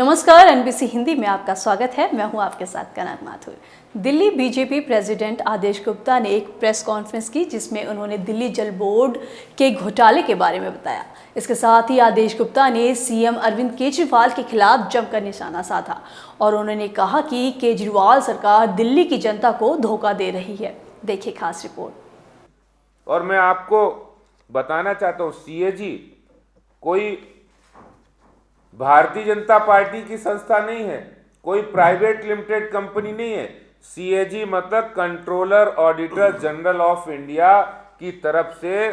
नमस्कार, एनबीसी हिंदी में आपका स्वागत है। मैं हूं आपके साथ कनक माथुर। दिल्ली बीजेपी प्रेसिडेंट आदेश गुप्ता ने एक प्रेस कॉन्फ्रेंस की जिसमें उन्होंने दिल्ली जल बोर्ड के घोटाले के बारे में बताया। इसके साथ ही आदेश गुप्ता ने सीएम अरविंद केजरीवाल के खिलाफ जमकर निशाना साधा और उन्होंने कहा कि केजरीवाल सरकार दिल्ली की जनता को धोखा दे रही है। देखिए खास रिपोर्ट। और मैं आपको बताना चाहता हूं, सीएजी कोई भारतीय जनता पार्टी की संस्था नहीं है, कोई प्राइवेट लिमिटेड कंपनी नहीं है। सीएजी मतलब controller auditor general of India की तरफ से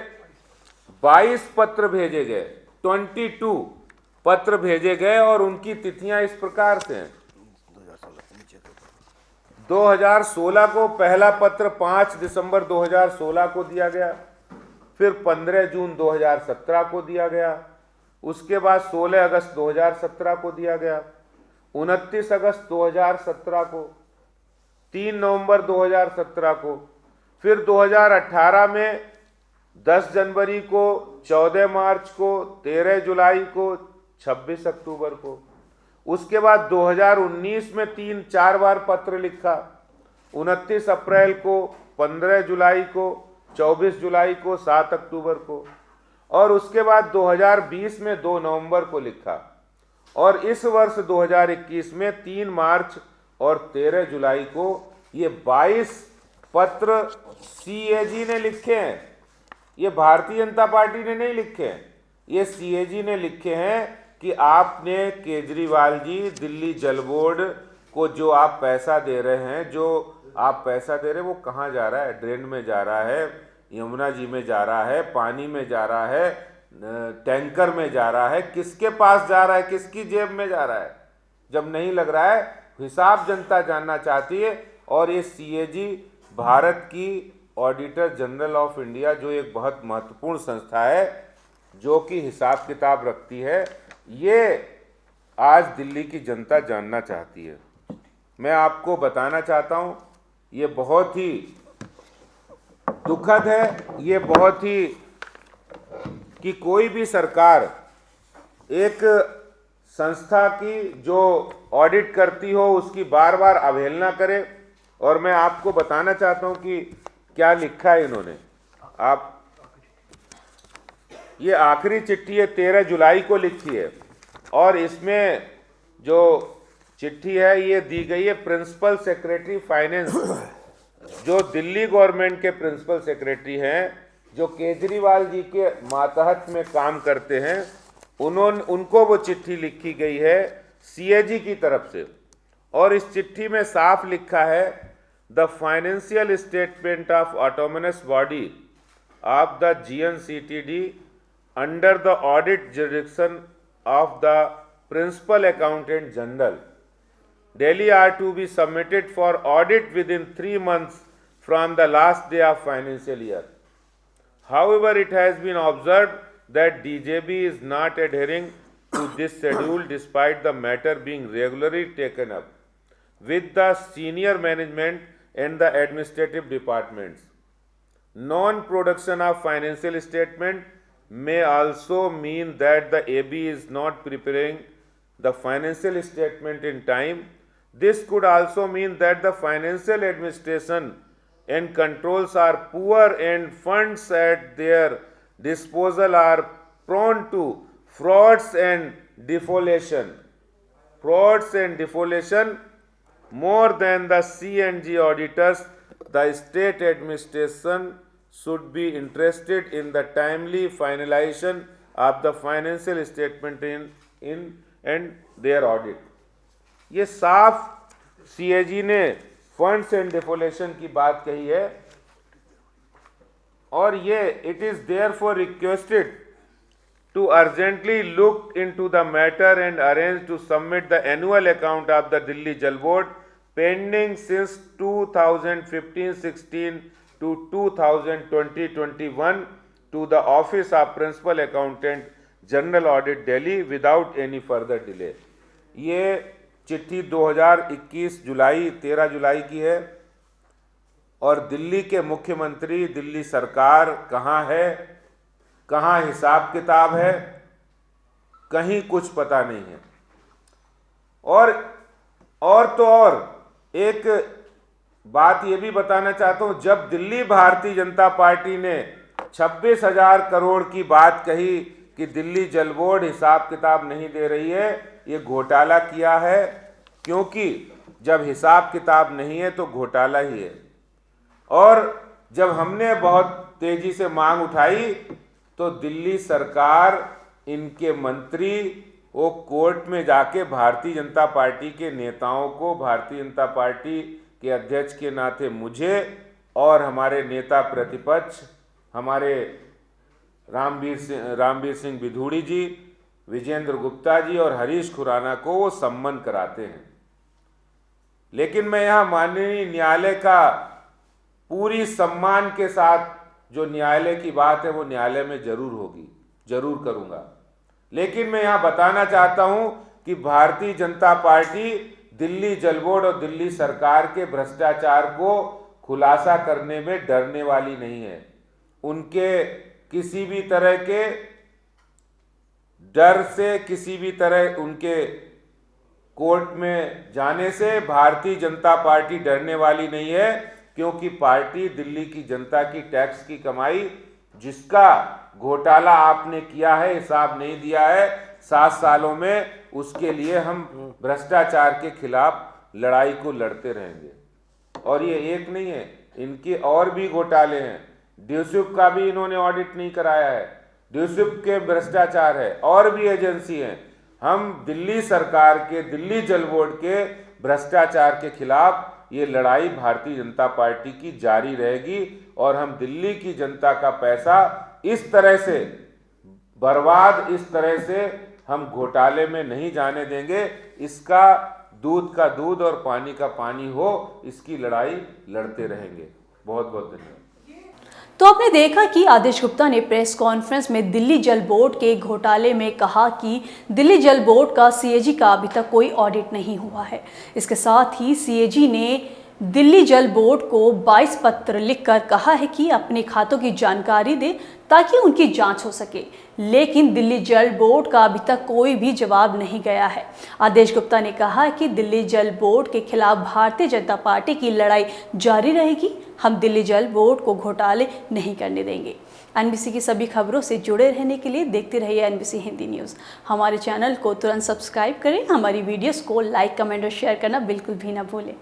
22 पत्र भेजे गए, 22 पत्र भेजे गए और उनकी तिथियां इस प्रकार से हैं। 2016 को पहला पत्र 5 दिसंबर 2016 को दिया गया, फिर 15 जून 2017 को दिया गया, उसके बाद 16 अगस्त 2017 को दिया गया, 29 अगस्त 2017 को, 3 नवंबर 2017 को, फिर 2018 में 10 जनवरी को, 14 मार्च को, 13 जुलाई को, 26 अक्टूबर को। उसके बाद 2019 में 3-4 बार पत्र लिखा, 29 अप्रैल को, 15 जुलाई को, 24 जुलाई को, 7 अक्टूबर को, और उसके बाद 2020 में 2 नवंबर को लिखा, और इस वर्ष 2021 में 3 मार्च और 13 जुलाई को ये 22 पत्र सीएजी ने लिखे हैं। ये भारतीय जनता पार्टी ने नहीं लिखे हैं, ये सीएजी ने लिखे हैं कि आपने केजरीवाल जी दिल्ली जल बोर्ड को जो आप पैसा दे रहे हैं, जो आप पैसा दे रहे हैं वो कहाँ जा रहा है? ड्रेन में जा रहा है, यमुना जी में जा रहा है, पानी में जा रहा है, टैंकर में जा रहा है, किसके पास जा रहा है, किसकी जेब में जा रहा है? जब नहीं लग रहा है, हिसाब जनता जानना चाहती है। और ये सीएजी भारत की ऑडिटर जनरल ऑफ इंडिया, जो एक बहुत महत्वपूर्ण संस्था है जो कि हिसाब किताब रखती है, ये आज दिल्ली की जनता जानना चाहती है। मैं आपको बताना चाहता हूँ, ये बहुत ही दुखद है, ये बहुत ही कि कोई भी सरकार एक संस्था की जो ऑडिट करती हो उसकी बार बार अवहेलना करे। और मैं आपको बताना चाहता हूं कि क्या लिखा है इन्होंने। आप ये आखिरी चिट्ठी है, 13 जुलाई को लिखी है, और इसमें जो चिट्ठी है ये दी गई है प्रिंसिपल सेक्रेटरी फाइनेंस, जो दिल्ली गवर्नमेंट के प्रिंसिपल सेक्रेटरी हैं, जो केजरीवाल जी के मातहत में काम करते हैं, उनको वो चिट्ठी लिखी गई है सीएजी की तरफ से। और इस चिट्ठी में साफ लिखा है, the financial statement of autonomous body of the GNCTD under the audit jurisdiction of the principal accountant general Delhi are to be submitted for audit within 3 months from the last day of financial year. However, it has been observed that DJB is not adhering to this schedule despite the matter being regularly taken up with the senior management and the administrative departments. Non-production of financial statement may also mean that the AB is not preparing the financial statement in time. This could also mean that the financial administration and controls are poor and funds at their disposal are prone to frauds and defoliation. Frauds and defoliation more than the C&G auditors. The state administration should be interested in the timely finalization of the financial statement in and their audit. ये साफ CAG ने funds and डिफोलेशन की बात कही है, और ये it is therefore requested to urgently look into the matter and arrange to submit the annual account of the Delhi Jal board pending since 2015-16 to 2020-21 to the office of principal accountant general audit Delhi without any further delay. ये चिट्ठी 2021 जुलाई 13 जुलाई की है, और दिल्ली के मुख्यमंत्री, दिल्ली सरकार कहाँ है, कहाँ हिसाब किताब है, कहीं कुछ पता नहीं है। और एक बात ये भी बताना चाहता हूं, जब दिल्ली भारतीय जनता पार्टी ने 26,000 करोड़ की बात कही कि दिल्ली जल बोर्ड हिसाब किताब नहीं दे रही है, ये घोटाला किया है, क्योंकि जब हिसाब किताब नहीं है तो घोटाला ही है। और जब हमने बहुत तेजी से मांग उठाई तो दिल्ली सरकार, इनके मंत्री वो कोर्ट में जाके भारतीय जनता पार्टी के नेताओं को, भारतीय जनता पार्टी के अध्यक्ष के नाते मुझे और हमारे नेता प्रतिपक्ष, हमारे रामवीर सिंह बिधूड़ी जी, विजेंद्र गुप्ता जी और हरीश खुराना को वो सम्मन कराते हैं। लेकिन मैं यहाँ माननीय न्यायालय का पूरी सम्मान के साथ, जो न्यायालय की बात है वो न्यायालय में जरूर होगी, जरूर करूँगा। लेकिन मैं यहाँ बताना चाहता हूँ कि भारतीय जनता पार्टी दिल्ली जल बोर्ड और दिल्ली सरकार के भ्रष्टाचार को खुलासा करने में डरने वाली नहीं है। उनके किसी भी तरह के डर से, किसी भी तरह उनके कोर्ट में जाने से भारतीय जनता पार्टी डरने वाली नहीं है, क्योंकि पार्टी दिल्ली की जनता की टैक्स की कमाई, जिसका घोटाला आपने किया है, हिसाब नहीं दिया है 7 सालों में, उसके लिए हम भ्रष्टाचार के खिलाफ लड़ाई को लड़ते रहेंगे। और ये एक नहीं है, इनके और भी घोटाले हैं। ड्यूसिप का भी इन्होंने ऑडिट नहीं कराया है, ड्यूसिप के भ्रष्टाचार है, और भी एजेंसी हैं। हम दिल्ली सरकार के, दिल्ली जल बोर्ड के भ्रष्टाचार के खिलाफ ये लड़ाई भारतीय जनता पार्टी की जारी रहेगी, और हम दिल्ली की जनता का पैसा इस तरह से बर्बाद, इस तरह से हम घोटाले में नहीं जाने देंगे। इसका दूध का दूध और पानी का पानी हो, इसकी लड़ाई लड़ते रहेंगे। बहुत बहुत धन्यवाद। तो आपने देखा कि आदेश गुप्ता ने प्रेस कॉन्फ्रेंस में दिल्ली जल बोर्ड के घोटाले में कहा कि दिल्ली जल बोर्ड का सीएजी का अभी तक कोई ऑडिट नहीं हुआ है। इसके साथ ही सीएजी ने दिल्ली जल बोर्ड को 22 पत्र लिखकर कहा है कि अपने खातों की जानकारी दे ताकि उनकी जांच हो सके, लेकिन दिल्ली जल बोर्ड का अभी तक कोई भी जवाब नहीं गया है। आदेश गुप्ता ने कहा कि दिल्ली जल बोर्ड के खिलाफ भारतीय जनता पार्टी की लड़ाई जारी रहेगी। हम दिल्ली जल बोर्ड को घोटाले नहीं करने देंगे। एनबीसी की सभी खबरों से जुड़े रहने के लिए देखते रहिए एनबीसी हिंदी न्यूज़। हमारे चैनल को तुरंत सब्सक्राइब करें, हमारी वीडियोस को लाइक, कमेंट और शेयर करना बिल्कुल भी ना भूलें।